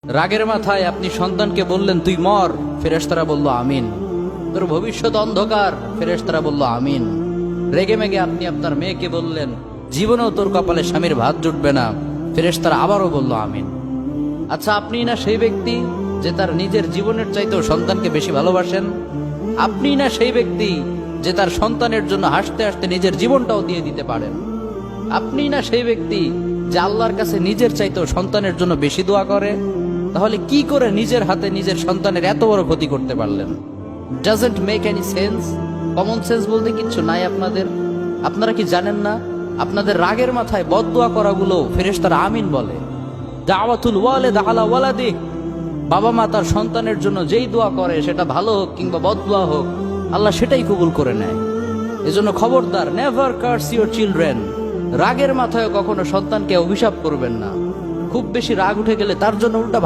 রাগের মাথায় আপনি সন্তানকে বললেন তুই মর, ফেরেশতারা বলল আমিন। তোর ভবিষ্যৎ অন্ধকার, ফেরেশতারা বলল আমিন। রেগে মেগে আপনি আপনার মেয়েকে বললেন জীবনেও তোর কপালে স্বামীর ভাত জুটবে না, ফেরেশতারা আবারও বলল আমিন। আচ্ছা, আপনি না সেই ব্যক্তি যে তার নিজের জীবনের চাইতেও সন্তানকে বেশি ভালোবাসেন? আপনি না সেই ব্যক্তি যে তার সন্তানের জন্য হাসতে হাসতে নিজের জীবনটাও দিয়ে দিতে পারেন? আপনি না সেই ব্যক্তি যে আল্লাহর কাছে নিজের চাইতেও সন্তানের জন্য বেশি দোয়া করে? তাহলে কি করে নিজের হাতে নিজের সন্তানের এত বড় ক্ষতি করতে পারলেন? Doesn't make any sense. Common sense বলতে কিচ্ছু নাই আপনাদের? আপনারা কি জানেন না আপনাদের রাগের মাথায় বদদোয়া করাগুলো ফেরেশতারা আমিন বলে? দাওয়াতুল ওয়ালিদ আলা ওয়ালাদি, বাবা মা তার সন্তানের জন্য যেই দোয়া করে সেটা ভালো হোক কিংবা বদদোয়া হোক, আল্লাহ সেটাই কবুল করে নেয়। এজন্য খবরদার, নেভার কার্স ইউর চিলড্রেন। রাগের মাথায় কখনো সন্তানকে অভিশাপ করবেন না। খুব বেশি রাগ উঠে গেলে তার জন্য উল্টা